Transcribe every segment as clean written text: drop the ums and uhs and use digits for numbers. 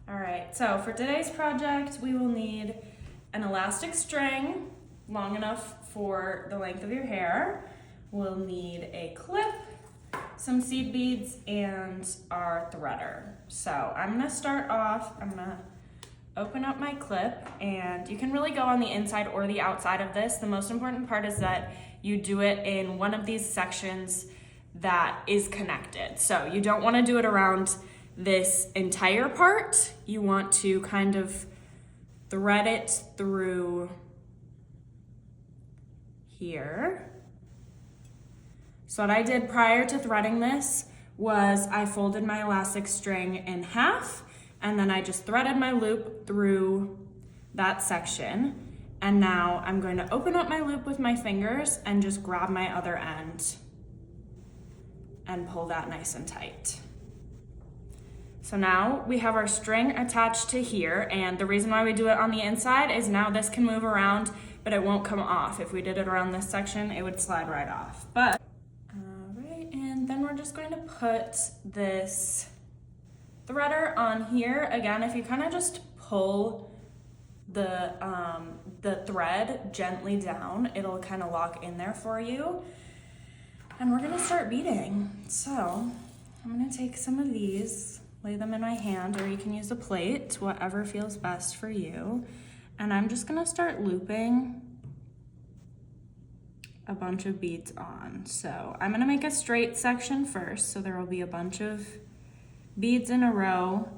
All right, so for today's project, we will need an elastic string long enough for the length of your hair. We'll need a clip, some seed beads, and our threader. So I'm gonna start off, I'm gonna open up my clip, and you can really go on the inside or the outside of this. The most important part is that you do it in one of these sections that is connected. So you don't wanna do it around this entire part. You want to kind of thread it through here. So what I did prior to threading this was I folded my elastic string in half, and then I just threaded my loop through that section. And now I'm going to open up my loop with my fingers and just grab my other end and pull that nice and tight. So now we have our string attached to here, and the reason why we do it on the inside is now this can move around, but it won't come off. If we did it around this section, it would slide right off. But, all right, and then we're just going to put this threader on here. Again, if you kind of just pull the thread gently down, it'll kind of lock in there for you. And we're gonna start beading. So I'm gonna take some of these, lay them in my hand, or you can use a plate, whatever feels best for you. And I'm just gonna start looping a bunch of beads on. So I'm gonna make a straight section first, so there will be a bunch of beads in a row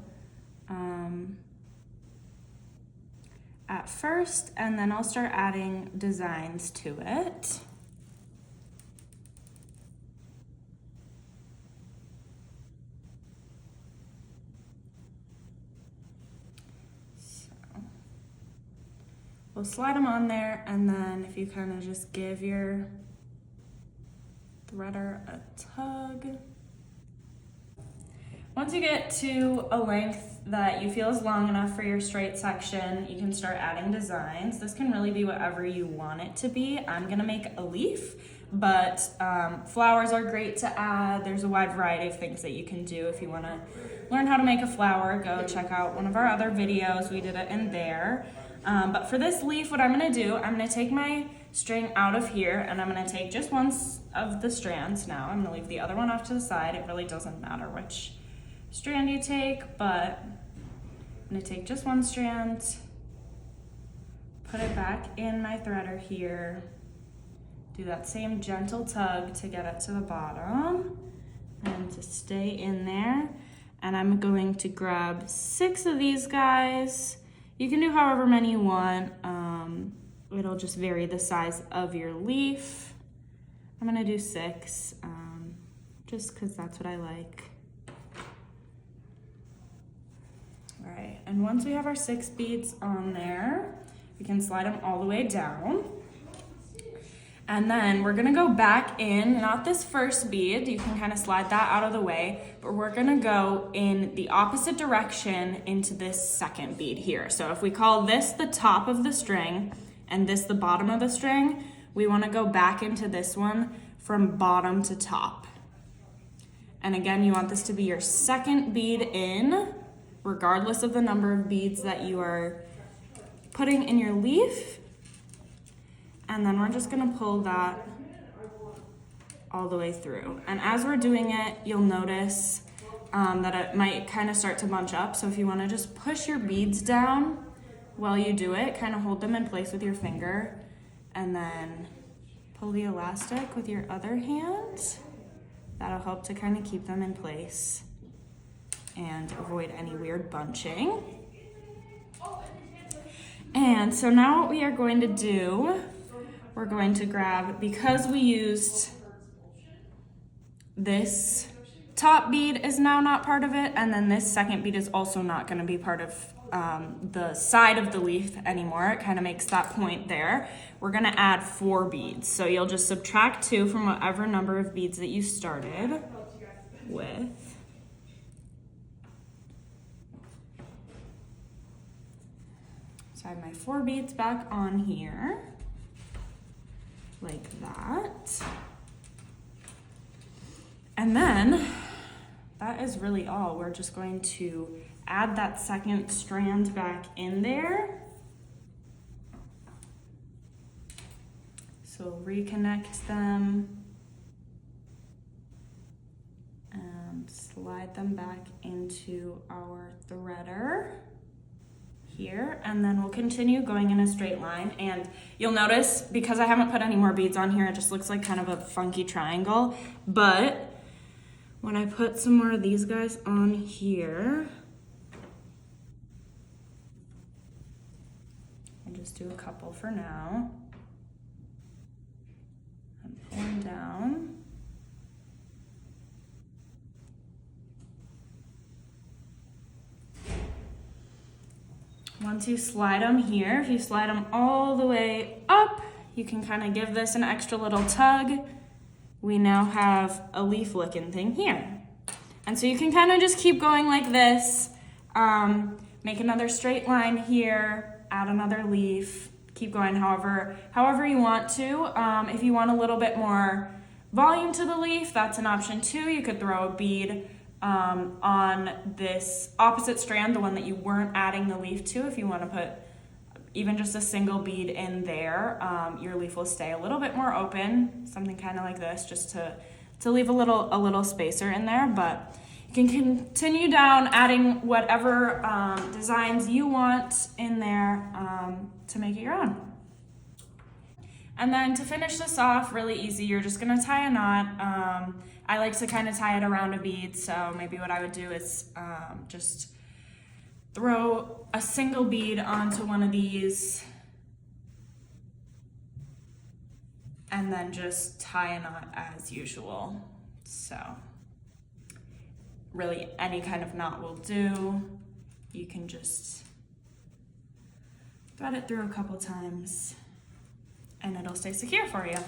at first, and then I'll start adding designs to it. We'll slide them on there, and then if you kind of just give your threader a tug. Once you get to a length that you feel is long enough for your straight section, you can start adding designs. This can really be whatever you want it to be. I'm gonna make a leaf, but flowers are great to add. There's a wide variety of things that you can do. If you wanna learn how to make a flower, go check out one of our other videos. We did it in there. But for this leaf, what I'm gonna do, I'm gonna take my string out of here, and I'm gonna take just one of the strands now. I'm gonna leave the other one off to the side. It really doesn't matter which strand you take, but I'm gonna take just one strand, put it back in my threader here, do that same gentle tug to get it to the bottom and to stay in there. And I'm going to grab 6 of these guys. You can do however many you want. It'll just vary the size of your leaf. I'm gonna do 6, just because that's what I like. All right, and once we have our 6 beads on there, we can slide them all the way down. And then we're gonna go back in, not this first bead, you can kind of slide that out of the way, but we're gonna go in the opposite direction into this second bead here. So if we call this the top of the string and this the bottom of the string, we wanna go back into this one from bottom to top. And again, you want this to be your second bead in, regardless of the number of beads that you are putting in your leaf. And then we're just gonna pull that all the way through. And as we're doing it, you'll notice that it might kind of start to bunch up. So if you wanna just push your beads down while you do it, kind of hold them in place with your finger, and then pull the elastic with your other hand. That'll help to kind of keep them in place and avoid any weird bunching. And so now what we are going to do, we're going to grab, because we used this top bead is now not part of it, and then this second bead is also not going to be part of the side of the leaf anymore. It kind of makes that point there. We're going to add 4 beads. So you'll just subtract 2 from whatever number of beads that you started with. So I have my 4 beads back on here, like that. And then that that is really all. We're just going to add that second strand back in there. So reconnect them and slide them back into our threader here, and then we'll continue going in a straight line. And you'll notice, because I haven't put any more beads on here, it just looks like kind of a funky triangle. But when I put some more of these guys on here, I'll just do a couple for now. And pull them down. Once you slide them here, if you slide them all the way up, you can kind of give this an extra little tug. We now have a leaf looking thing here. And so you can kind of just keep going like this, make another straight line here, add another leaf, keep going however you want to. If you want a little bit more volume to the leaf, that's an option too. You could throw a bead on this opposite strand, the one that you weren't adding the leaf to. If you want to put even just a single bead in there, your leaf will stay a little bit more open, something kind of like this, just to leave a little spacer in there. But you can continue down adding whatever designs you want in there to make it your own. And then to finish this off really easy, you're just gonna tie a knot. I like to kind of tie it around a bead, so maybe what I would do is just throw a single bead onto one of these and then just tie a knot as usual. So really any kind of knot will do. You can just thread it through a couple times and it'll stay secure for you.